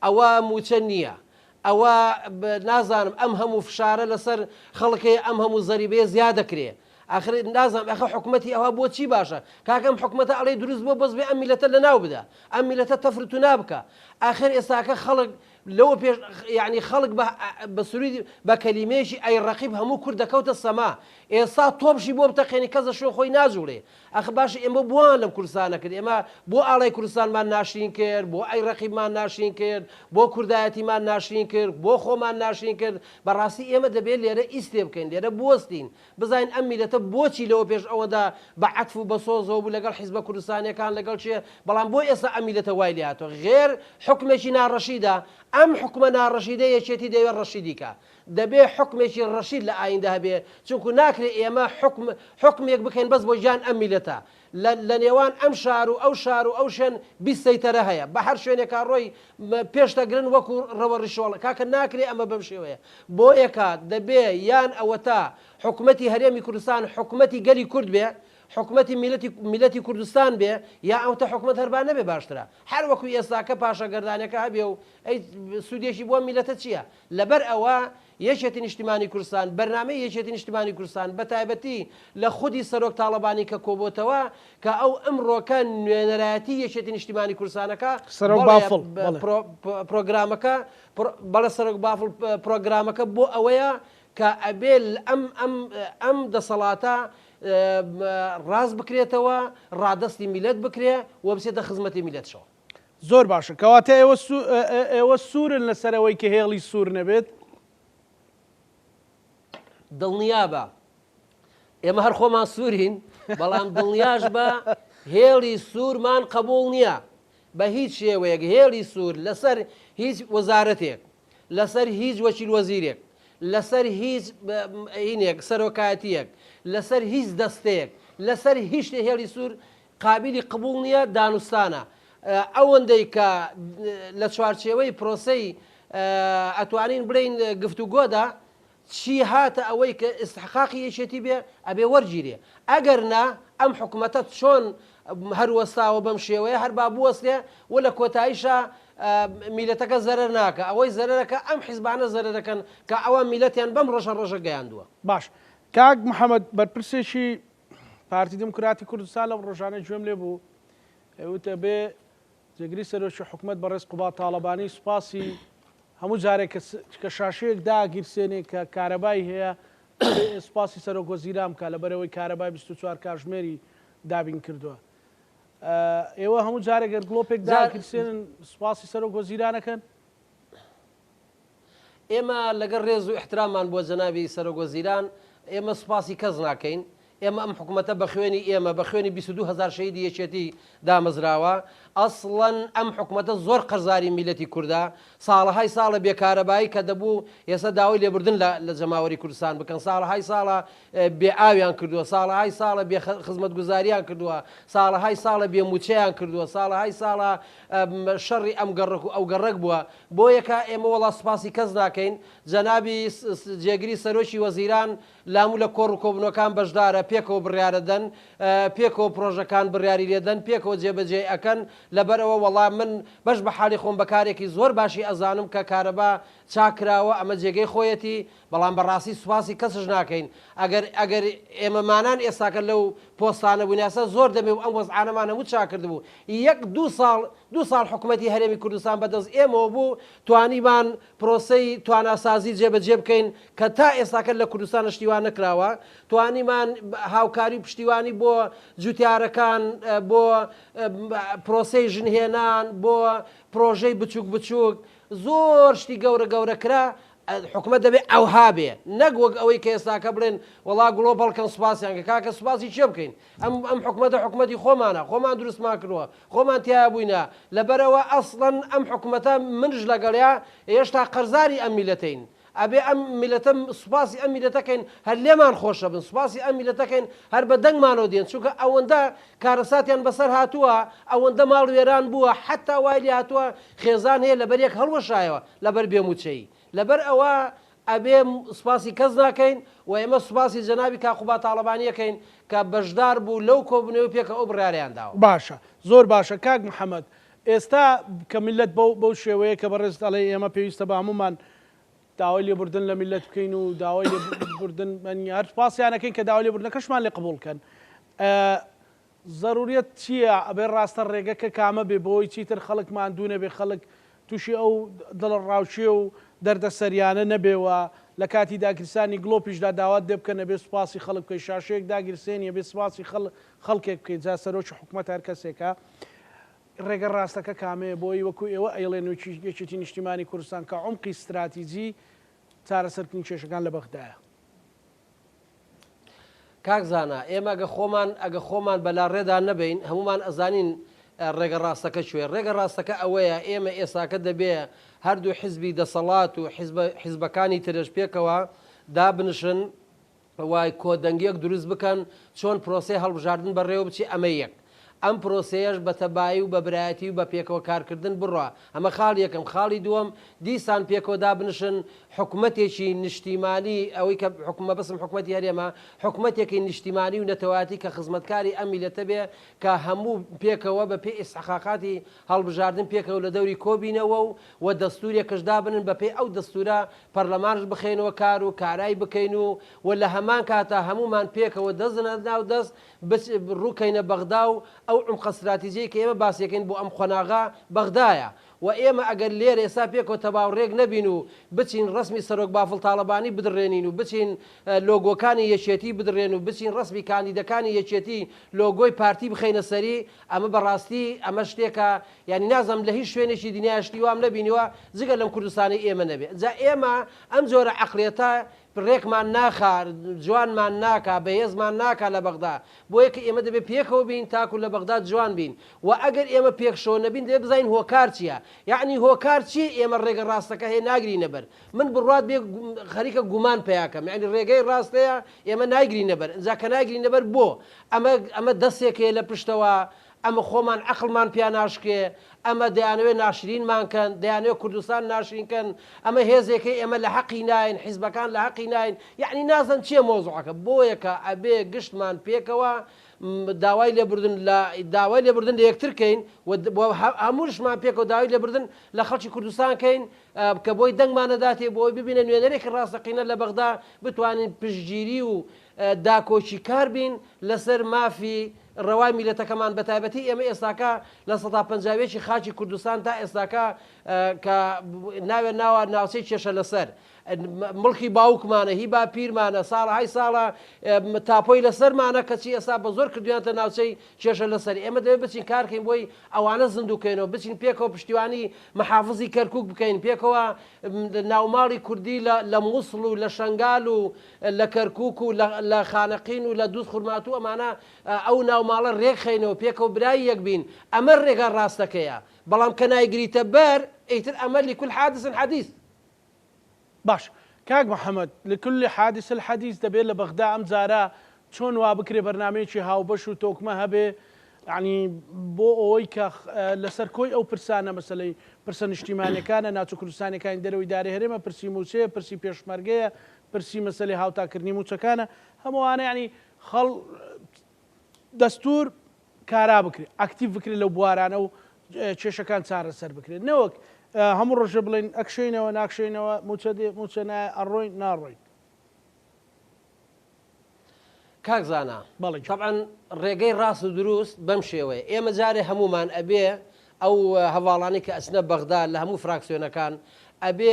ئەوە موچە نییە ئەوە نازانم ئەم هەموو فشارە لەسەر خەڵکی ئەم هەموو زەریبەیە زیاد دەکرێ آخر نازم ئەخە حکوومەتی ئەوە بۆچی باشە کاکەم حکوومەتە ئەڵێ دروست بۆ بەس بێ ئەم میلەتە لە ناو بدە ئەم میلەتە تەفرت و نابکە آخر ئێستاکە خەڵک لەوە پێش یعنی خەڵک بە سروودی بە کەلیمێشی ئەی ڕەقیب هەموو کورد دەکەوتە سەما ئێستا تۆپشی بۆ بتەقێنی کەسە شوێ خۆی ناجوڵێ ئەخ باش ئێمە بووان لەم کوردستانە کرد ئێمە بۆ ئاڵای کوردستانمان ناشرین کرد بۆ ئەی ڕەقیبمان ناشرین کرد بۆ کوردایەتیمان ناشرین کرد بۆ خۆمان ناشرین کرد بەڕاستی ئێمە دەبێت لێرە ئیسێ بکەین لێرە بوەستین بزانین ئەم میلەتە بۆچی لەوە پێش ئەوەدا بە عەتف و بە سۆزەوە بوو لەگەڵ حیزبە کوردستانیەکان لەگەڵ چێ بەڵام بۆ ئێستا ئەم میلەتە وای لێ هاتەوە غێر حکمێکی ناڕەشیدا ئەم حکومە ناڕەشیدە یەکێتی دەوێت ڕەشیدیکە دەبێ حکمێکی ڕەشید لە ئایندە هەبێ چونکو ناکرێت ئێمە حکمێک بکەین بەس بۆ گیان ئەم میلەتە لە نێوان ئەم شار و ئەو شوێن بیستەیتەرە هەیە بە هەر شوێنێکا ڕۆی پێشتەگرن وەکو ڕەوە ڕیشۆڵە کاکە ناکرێ ئەمە بەم شێوەیە بۆ ئێکا دەبێ یان ئەوە تا حکومەتی هەرێمی کوردستان حکومەتی گەلی کورد بێ حکومەتی میلەتی کوردستان بێ یا ئەوتە حکومەت هەربان نەبێ باشترە هەر وەکو ئێستاکە پاشە گەردانەکە هەبێ و ئەی سوودێکی بۆ میلەتە چییە لەبەر ئەوە یەکێتی نیشتیمانی کوردستان بەرنامەی یەکێتی نیشتیمانی کوردستان بە تایبەتی لە خودی سەرۆک تاڵەبانی کە کۆبۆتەوە کە ئەو ئەمڕۆکە نوێنەرایەتی یەکێتی نیشتیمانی کوردستانەکە پرۆگرامەکە بەڵە سەرۆک بافڵ پرۆگرامەکە بۆ ئەوەیە کە ئەبێ ئەم دەسەڵاتە ڕاست بکرێتەوە ڕادستی میلەت بکرێ و بچێتە خزمەتی میلەتشەوە. زۆر باشە کەواتە ئێوە سوورن لەسەرەوەی کە هێڵی سوور نەبێت دڵنیا بە ئێمە هەر خۆمان سوورین بەڵام دڵنیاش بە هێڵی سوورمان قبول نییە بە هیچ شێوەیەک هێڵی سوور لەسەر هیچ وەزارەتێک لەسەر هیچ وەکیل وەزیرێک لەسەر هیچ هینێک سەرۆکایەتیەک لەسەر هیچ دەستەیەک لەسەر هیچ شتێ هێڵی سوور قابلی قبول نییە دانوستانە ئەوەندەی کە لە چوارچێوەی پرۆسەی ئەتوانین بڵین گفتوگۆدا چی هاتە ئەوەی کە ئستحقاقی یەکێتی بێ ئەبێ وەرگیرێ ئەگەر نا ئەم حکوومەتە چۆن هەروەستاوە بەم شێوەیە هەر با بوەستێ و لە کۆتاییشە میلەتەکە زەرەر ناکە ئەوەی زەرەرەکە ئەم حیزبانە زەرەرەکەن کە ئەوە میلەتیان بەم ڕۆژە گەیاندووە. باش کاک محەممەد بەرپرسێکی پارتی دموکراتی کوردستان لەم ڕۆژانە گوێم لێ بوو ئەوتە بێ جێگری سەرۆکی حکوومەت بەڕێز قوبا تاڵەبانی سوپاسی هەموو جارێک کە شاشەیەک داگیرسێنێ کە کارەبای هەیە سوپاسی سەرۆکوەزیران کە لەبەرەوەی کارەبای 24 کاتژمێری دابین کردووە. ئێوە هەموو جارێک گەر گڵۆپێک داگیرسێنن سوپاسی سەرۆکوەزیرانەکەن ئێمە لەگەڵ ڕێز و احترامان بۆ جەنابی سەرۆکوەزیران ئێمە سوپاسی کەس ناکەین ئێمە ئەم حکوومەتە بە خوێنی ئێمە بە خوێنی 22,000 شەیدی یەکێتی دامەزراوە ئەسڵەن ئەم حکوومەتە زۆر قەرزاری میلەتی کووردا ساڵەهای ساڵە بێکارەبایی کە دەبوو ئێستا داوای لێبوردن لە جەماوەری کوردستان بکەن ساڵەهای ساڵە بێ ئاویان کردووە ساڵەهای ساڵە بێ خزمەتگوزاریان کردووە ساڵەهای ساڵە بێ موچەیان کردووە ساڵەهای ساڵە شەڕی ئەم گەڕک و ئەو گەڕک بووە بۆ یەکە ئێمە وەڵا سوپاسی کەس ناکەین جەنابی جێگری سەرۆکی وەزیران لامو لە کۆڕ و کۆبنەکان بەشدارە پێکەوە بڕیارەدەن پێکەوە پرۆژەکان بڕیاری لێدەن پێکەوە جێبەجێ ئەەکەن لەبەرەوە وەڵام من بەش بە حالی خۆم بەکارێکی زۆر باشی ئەزانم کە کارەبا چاکراوە ئەمە جێگەی خۆیەتی بەڵام بەڕاستی سوپاسی کەسش ناکەین ئەگەر ئێمەمانان ئێستاکە لەو پۆستانە بوونیاسە زۆر دەبێ و ئەم وەزعانەمان هەموو چاکرد بوو یەک دو ساڵ حکوومەتی هەرێمی کوردستان بەدەست ئێمەوە بوو توانیمان پرۆسەی تواناسازی جێبەجێ بکەین کە تا ئێستاکە لە کوردستان شتیوان نەکراوە توانیمان هاوکاری پشتیوانی بۆ جوتیارەکان بۆ پرۆسەی ژنهێنان بۆ پرۆژەی بچووک بچووک زۆر شتی گەورە گەورەکرا حکومەت دەبێت ئەوها بێ نەک وەک ئەوەی کە ئێستاکە بڵێن وڵا گڵۆبەڵکەن سوپاسیان کە کاکە سوپاسی چێ بکەین ئەم حکومەتە حکومەتی خۆمانە خۆمان دروستمان کردووە خۆمان تیا بووینە لەبەرەوە ئەسڵەن ئەم حکومەتە منش لەگەڵیا هێشتا قەرزاری ئەم میلەتین ئەبێ ئەم میلەتە سوپاسی ئەم میلەتەکەین هەر لێمان خۆشە بن سوپاسی ئەم میلەتەکەین هەر بە دەنگمانەوە دێن چونکە ئەوەندە کارەساتیان بەسەر هاتووە ئەوەندە ماڵ وێران بووە حتا وای لێ هاتووە خێزان هەیە لەبەر یەک هەڵوەشایەوە لەبەر بێموچەی لەبەر ئەوە ئەبێ سوپاسی کەس ناکەین و ئێمە سوپاسی جەنابی کاقوبا تاڵەبانیەکەین کە بەشدار بوو لەو کۆبنەوە پێکە ئەو بڕیاریان داوە. باشە زۆر باشە کاک محەممەد ئێستا کە میلەت بەو شێوەیە کە بەڕێز دەڵێ ئێمە پێویستە بە هەمومان داوای لێبوردن لە میلەت بکەین و داوای لێبوردن هەر سوپاسیانەکەین کە داوای لێبوردنەکەشمان لێ قبوڵکەن ضرورەت چییە ئەبێ ڕاستە ڕێگەکە کامە بێ بۆی چیتر خەڵک ماندوونە بێ خەڵک تووشی ئەو دڵ ڕاوچێ و دەردەسەریانە نەبێەوە لە کاتی داگیرسانی گڵۆپیشدا داوات دێ بکەن نەبێ سوپاسی خەڵک بکەی شاشەیەک داگیرسێنیە بێ سوپاسی خەڵکێک بکەیت جا سەرۆکی حکوومەت هەر کەسێکە ڕێگە ڕاستەکە کامەیە بۆی وەکو ئێوە ئەیڵێن و یەکێتی نیشتیمانی کوردستان کە عمقی استراتیجی چارەسەرکردنی کێشەکان لە بەغدایە. کاکزانە ئێمە ئەگە خۆمان بەلا ڕێدا نەبین هەمومان ئەزانین ڕێگە ڕاستەکە کوێ ڕێگە ڕاستەکە ئەوەیە ئێمە ئێساکە دەبێ هەردوو حیزبی دەسەڵات و حیزبەکانی ترش پێکەوە دابنشن وای کۆدەنگیەک دروست بکەن چۆن پرۆسی هەڵبژاردن بەڕێوە بچی ئەمە یەک ئەم پرۆسەیەش بە تەبایی و بە برایەتی و بە پێکەوە کارکردن بڕە ئەمە خاڵ یەکەم خاڵی دووەم دیسان پێکەوە دابنشن حکوومەتێکی نیشتیمانی ئەوەی کە حکومە بەسم حکوومەتی هەرێمە حکوومەتێکی نیشتیمانی و نەتەواتی کە خزمەتکاری ئەم میلەتە بێ کە هەموو پێکەوە بە پێی ئیستحقاقاتی هەڵبژاردن پێکەوە لە دەوری کۆبینەوە و دەستوورێکش دابنن بە پێی ئەو دەستورە پەرلەمانش بخێنەوە کار و کارایی بکەین و لە هەمان کاتە هەمومان پێکەوە دەزنە ناو دەست ڕووکەینە بەغدا و ئەو عمق استراتیجی کە ئێمە باسیەکەین بۆ ئەم خۆناغا بەغدایە و ئێمە ئەگەر لێرە ئێستا پێکەوە تەواوڕێک نەبین و بچین ڕسمی سەرۆک بافڵ تاالبانی بدڕێنین و بچین لۆگۆکانی یەکێتی بدڕێن و بچین ڕسمی کاندیدەکانی یەکێتی لۆگۆی پارتی بخەینە سەری ئەمە بەڕاستی ئەمە شتێکە ینی نازم لە هیچ شوێنێکی دنیاشتی وام نبینیوە جگە لەم کوردستانی ئێمە نەبێت جا ئێمە ئەم جۆرە عقلێتە ڕێکمان ناخا جوانمان ناکا بەهێزمان ناکا لە بەغدا بۆ یەکە ئێمە دەبێت پێکەوە بین تاکو لە بەغدا جوان بین و ئەگەر ئێمە پێکشۆ نەبین دەبێت بزین هۆکار چییە یعنی هۆکار چی ئێمە ڕێگە ڕاستەکە هەیە ناگرینە بەر من بڕات بێ خەریکە گومان پیاکەم یعنی ڕێگەی ڕاستەیە ئێمە ناگرینە بەر جاکە ناگرینە بەر بۆ ئەمە دەستێکەیە لە پشتەوە ئەمە خۆمان عقلمان پیا ناشکێ ئەمە دەیانوێت ناشرینمانکەن دەیانوێت کوردستان ناشرینکەن ئەمە هێزێکی ئێمە لە حەقی ناین حیزبەکان لە حەقی ناین یعنی نازان چییە مۆزوعەکە بۆیەکە ئەبێ گشتمان پێکەوە داوای لێبوردن لە یەکترکەین هەمووشمان پێکەوە داوای لێبوردن لە خەڵکی کوردستانکەین کە بۆی دەنگمانەداتێ بۆی ببینە نوێنەرێکی ڕاستەقینە لە بەغدا بتوانین پشتگیری و داکۆچی کار بین لەسەر مافی ڕەوای میلەتەکەمان بە تایبەتی ئێمە ئێستاکە لە 150 خاچی کوردستان تا ئێستاکە کە ناوێت ناوە ناوچەی کێشە لەسەر مڵکی باوکمانە هی با پیرمانە ساڵهای ساڵە تاپۆی لەسەرمانە کەچی ئێستا بە زۆر کردویانتە ناوچەی کێشە لەسەر ئێمە دەبێت بچین کارکەین بۆی ئەوانە زیندووکەینەوە بچین پێکەوە پشتیوانی محافزی کەرکووک بکەین پێکەوە ناوماڵی کوردی لە مووسڵ و لە شنگال و لە کەرکووک و لە خانەقین و لە دووس خورمات و ئەمانە ئەو ناوماڵە ڕێکخەینەوە پێکەوە برای یەک بین ئەمە ڕێگە ڕاستەکەیە بەڵام کە نایگریتە بەر ئیتر ئەمە لكل حادث حديث باش کاک محەممەد لكل حادث الحديث دەبێت لە بەغدا ئەم جارە چۆن وا بکرێ بەرنمەیەکی هاوبەش و تۆکمە هەبێ ینی بۆ ئەوەی کە لەسەر کۆی ئەو پرسانە مەسلەی پرسە نیشتیمانەکانە ناوچە کوردستانەکانی دەرەوەی داری هەرێمە پرسی موچەیە پرسی پێشمەرگەیە پرسی مەسلەی هاوتاکردنی موچەکانە هەمووانە ینی خەڵ دەستور کارا بکرێت ئاکتیڤ بکرێت لەو بوارانە و کێشەکان چارەسەر بکرێت نەوەک هەموو ڕۆژە بڵێن ئەکشینەوە ناکشینەوە موچە ئەڕۆین ناڕۆین کاکزانە طبعا ڕێگەی ڕاست و دروست بەم شێوەیە ئێمە جارێ هەمومان ئەبێ ئەو هەواڵانی کە ئەچنە بەغدا لە هەموو فراکسیۆنەکان ئەبێ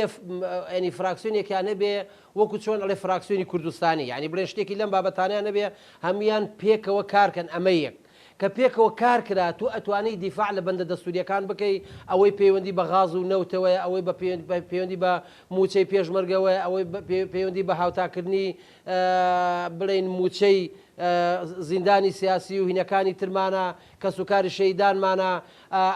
ئەنی فراکسیۆنێکیان نەبێ وەکو چۆن ئەڵێ فراکسیۆنی کوردستانی یعنی بڵێن شتێکی لەم بابەتانیان نەبێ هەمویان پێکەوە کارکەن ئەمە یەک کە پێکەوە کار کرا تو ئەتوانەی دیفاع لە بەندە دەستوریەکان بکەی ئەوەی پەیوەندی بە غاز و نەوتەوەی ئەوەی پەیوەندی بە موچەی پێشمەرگەوەی ئەوەی پەیوەندی بە هاوتاکردنی بڵێن موچەی زیندانی سیاسی و هینەکانی ترمانە کە سوکاری شەیدانمانە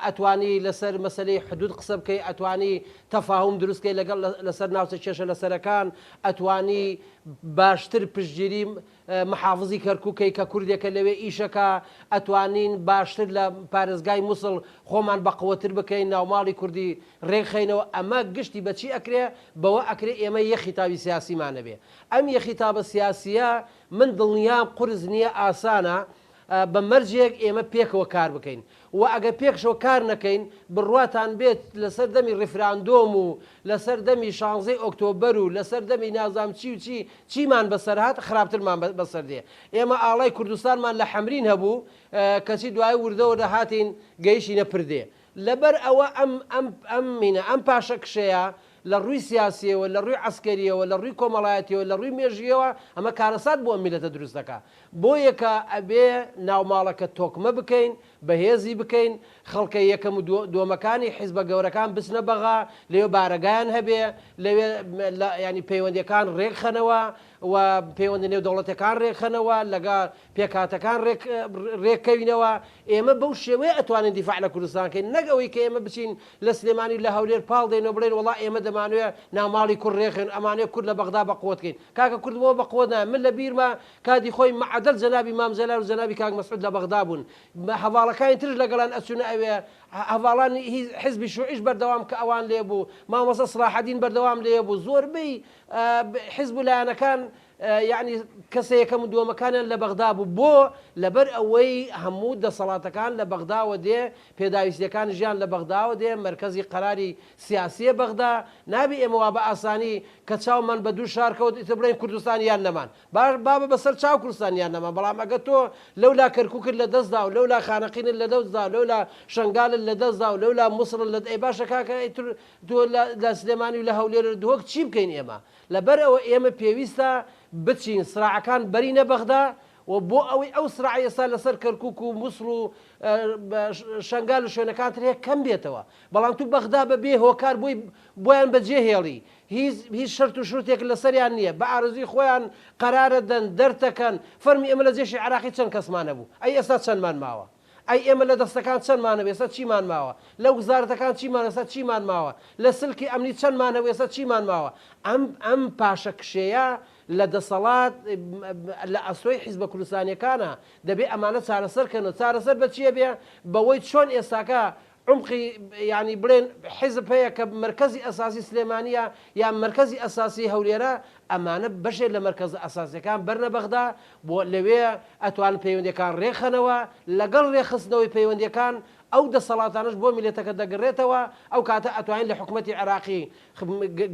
ئەتوانی لەسەر مەسلەی حدود قسە بکەی ئەتوانی تەفاهم دروستکەی لەگەڵ لەسەر ناوچە کێشە لەسەرەکان ئەتوانی باشتر پشتگیری محافزی کەرکووکەی کە کوردێکە لەوێ ئیشەکە ئەتوانین باشتر لە پارێزگای مووسڵ خۆمان بەقوەتر بکەین ناوماڵی کوردی ڕێکخەینەوە ئەمە گشتی بەچی ئەکرێ بەوە ئەکرێ ئێمە یەخیتابی سیاسیمانە بێ ئەم یەخیتابە سیاسیە من دڵنیام قورس نییە ئاسانە بە مەرجێک ئێمە پێکەوە کار بکەین و ئەگە پێکشەوە کار نەکەین بڕواتان بێت لەسەر دەمی ڕفراندۆم و لەسەر دەمی 16 ئۆکتۆبەر و لەسەر دەمی نازام چی و چیمان بەسەرهات خراپترمان بەسەر دێ ئێمە ئاڵای کوردستانمان لە حەمرین هەبوو کەچی دوای وردەوە دەهاتین گەیشی نەپردێ لەبەر ئەوە ئەم پاشە کشەیە لە ڕووی سیاسیەوە لە ڕووی عسکەریەوە لە ڕووی کۆمەڵایەتیەوە لە ڕووی مێژیەوە ئەمە کارەسات بۆ ئەم میلەتە دروست دەکات بۆ یەکە ئەبێ ناوماڵەکە تۆکمە بکەین بەهێزی بکەین خەڵکە یەکەم و دووەمەکانی حیزبە گەورەکان بچنە بەغا لەوێ بارەگایان هەبێ لەوێ ینی پەیوەندیەکان ڕێکخەنەوە و پەیوەندی نێودەوڵەتەکان ڕێکخەنەوە لەگەڵ پێکهاتەکان ڕێککەوینەوە ئێمە بەو شێوەیە ئەتوانین دیفاع لە کوردستانکەین نەگەوەی کە ئێمە بچین لە سلێمانی لە هەولێر پاڵ دێنەوە بڵێن وڵا ئێمە دەمانوێت ناوماڵی کورد ڕێکخێن ئەمانێت کورد لە بەغدا بەقوتکەین کاکە کوردەوە بەقوت نایە من لە بیرمە کادی خۆی معدەل جەنابی مام جەلال و جەنابی کاک مەسعود لە بەغدا بوون هەواڵەکانی ترش لەگەڵان ئەچوونە ئەوێ هەواڵانی حیزبی شوعیش بەردەوام کە ئەوان لێبوو مامۆستا سلاحەدین بەردەوام لێبوو زۆربەی حیزب و لایەنەکان یعنی کەسە یەکەم و دووەمەکانیان لە بەغدا بوو بۆ لەبەر ئەوەی هەموو دەسەڵاتەکان لە بەغداوە دێ پێداویستیەکان ژیان لە بەغداوە دێ مرکزی قەراری سیاسیە بەغدا نابی ئێمەوا بە ئاسانی کە چاومان بە دوو شارکەوت ئیتر بڵێن کوردستانیان نەمان بابە بەسەر چاو کوردستانیان نەمان بەڵام ئەگە تۆ لەولا کەرکووکت لە دەستدا و لەولا خانەقینت لە دەستدا لەولا شنگالت لە دەستدا و لەولا مووسڵت لە ئەی باشە کاکە ئیتر تۆ لە سلێمانی و لە هەولێر دۆک چی بکەین ئێمە لەبەر ئەوە ئێمە پێویستە بچین سراعەکان بەرینە بەغدا و بۆ ئەوەی ئەو سرعە ئێستا لەسەر کەرکووک و مووسڵ و شنگال و شوێنەکانتر هەیە کەم بێتەوە بەڵام تو بەغدا بەبێ هۆکار بۆیان بەجێهێڵی هیچ شرط و شروتێک لەسەریان نییە بە ئارزوی خۆیان قەرارە دەن دەرتەکەن فەرمی ئێمە لە جێشی عراقی چەند کەسمانە بوو ئەی ئێستا چەندمان ماوە ئەی ئێمە لە دەستەکان چەندمانە وێستا چیمان ماوە لە وزارەتەکان چیمان ئێستا چیمان ماوە لە سلکی ئەمنی چەندمانە وێستا چیمان ماوە ئەم پاشە کشەیە لە دەسەڵات لە ئەسۆی حیزبە کوردستانیەکانە دەبێ ئەمانە چارەسەرکەن و چارەسەر بە چیە بێ بەوەی چۆن ئێستاکە عمقی ینی بڵێن حیزب هەیە کە مرکزی ئەساسی سلێمانیە یان مرکزی ئەساسی هەولێرە ئەمانە بەشێک لە مرکز ئەساسیەکان بەرنە بەغدا بۆ لەوێ ئەتوان پەیوەندیەکان ڕێخەنەوە لەگەڵ ڕێخستنەوەی پەیوەندیەکان ئەو دەسەڵاتانش بۆ میلێتەکە دەگەڕێتەوە ئەو کاتە ئەتوانین لە حکوومەتی عراقی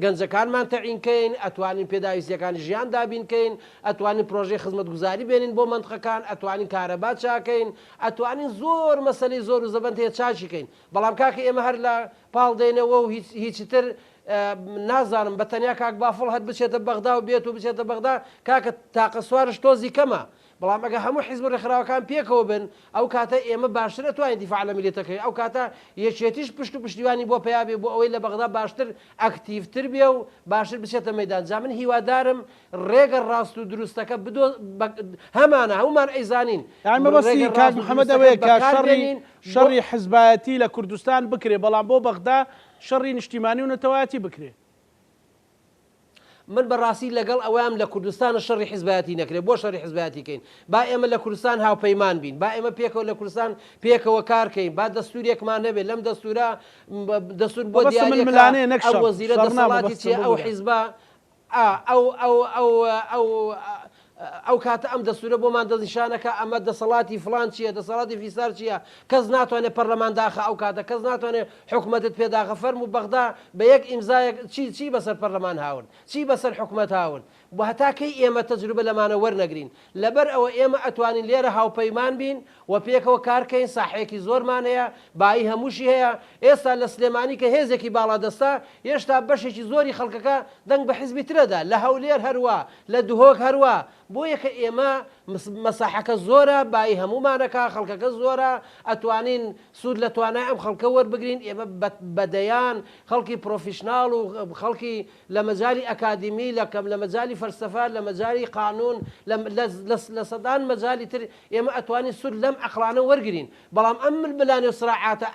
گەنجەکانمان تەعینکەین ئەتوانین پێداویستیەکانی ژیان دابینکەین ئەتوانین پرۆژەی خزمەتگوزاری بێنین بۆ منطقەکان ئەتوانین کارەبا چاکەین ئەتوانین زۆر مەسەلەی زۆر و زەبەند هەیە چاچیکەین بەڵام کاکە ئێمە هەر لە پاڵ دێنەوە و هیچی تر نازانم بە تەنیا کاک بافڵ هەت بچێتە بەغدا و بێت و بچێتە بەغدا کاکە تاقە سوارش تۆزی کەمە بەڵام ئەگە هەموو حیزب ڕێکخراوەکان پێکەوە بن ئەو کاتە ئێمە باشتر ئەتوانین دیفاع لە میلێتەکەی ئەو کاتە یەکێتیش پشت و پشتیوانی بۆ پێیابێ بۆ ئەوەی لە بەغدا باشتر ئەکتیڤتر بێ و باشتر بچێتە مەیدان جا من هیوادارم ڕێگە ڕاست و دروستەکە هەمانە هەمومان ئەیزانین یان مەبەستی کاک محەممەد ئەوەیە کە شەڕی حیزبایەتی لە کوردستان بکرێ بەڵام بۆ بەغدا شەڕی نیشتیمانی و نەتەوایەتی بکرێ من بەڕاستی لەگەڵ ئەوەیان لە کوردستانە شەڕی حیزبایەتی نەکرێت بۆ شەڕی حیزبایەتیکەین با ئێمە لە کوردستان هاوپەیمان بین با ئێمە پێکەوە لە کوردستان پێکەوە کارکەین با دەستورێکمان نەبێت لەم دەستورە دەستور بۆ دیارە وەزیرە دەسەڵاتی چێ ئەو حیزبە ئەو کاتە ئەم دەستورە بۆمان دەنیشانەکە ئەمە دەسەڵاتی فلان چییە دەسەڵاتی فیسار چییە کەس ناتوانێت پەرلەمان داخە ئەو کاتە کەس ناتوانێت حکوومەتت پێداخە فەرم و بەغدا بە یەک ئیمزایەک چی بەسەر پەرلەمان هاون چی بەسەر حکوومەت هاون بۆ هەتاکەی ئێمە تەجروبە لەمانە وەرنەگرین لەبەر ئەوە ئێمە ئەتوانین لێرە هاوپەیمان بین و پێکەوە کارکەین ساحەیەکی زۆرمان هەیە بای هەمووشی هەیە ئێستا لە سلێمانی کە هێزێکی باڵادەستا هێشتا بەشێکی زۆری خەڵکەکە دەنگ بە حیزبی ترەدا لە هەولێر هەروە لە دهۆک هەروە بۆیە کە ئێمە مەساحەکە زۆرە بای هەمومانەکە خەڵکەکە زۆرە ئەتوانین سوود لە توانای ئەم خەڵکە وەربگرین ئێمە بەدەیان خەڵکی پرۆفیشناڵ و خەڵکی لە مەجای ئەکادمی لە مەجای فەلسەفە لە مەجای قانون لە سەدان مەجای تر ئێمە ئەتوانین سوود لەم عەقڵانە وەرگرین بەڵام ئەم ململانی و سراعاتە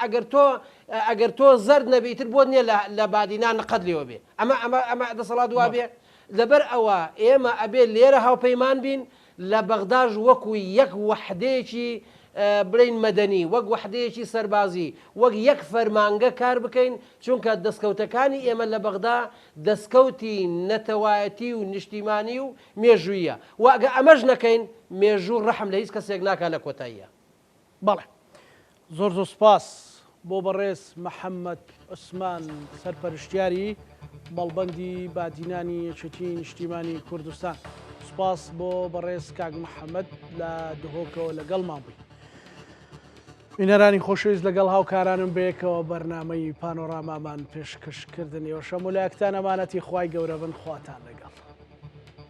ئەگەر تۆ زەرد نەبیتر بۆ نییە لە بادینان قەت لێوە بێ ئەمە دەسەڵات وابێ لەبەر ئەوە ئێمە ئەبێ لێرە هاوپەیمان بین لە بەغداژ وەکو یەک وەحدەیەکی بڵین مەدەنی وەک وەحدەیەکی سەربازی وەک یەک فەرمانگە کار بکەین چونکە دەستکەوتەکانی ئێمە لە بەغدا دەستکەوتی نەتەوایەتی و نیشتیمانی و مێژوویە و ئەگە ئەمەش نەکەین مێژوو ڕەحم لە هیچ کەسێک ناکات لە کۆتاییە بەڵێ زۆر سوپاس بۆ بەڕێز محەممەد عوسمان سەرپەرشتیاری بەڵبەندی بادینانی یەکێتی نیشتیمانی کوردستان سوپاس بۆ بەڕێز کاک محەممەد لە دهۆکەوە لەگەڵمان بووی بینەرانی خۆشەویست لەگەڵ هاوکارانم بەیەکەوە بەرنامەی پانۆرامامان پێشکەشکردن ئێوە شەمولایەکتان ئەمانەتی خوای گەورە بن خواتان لەگەڵ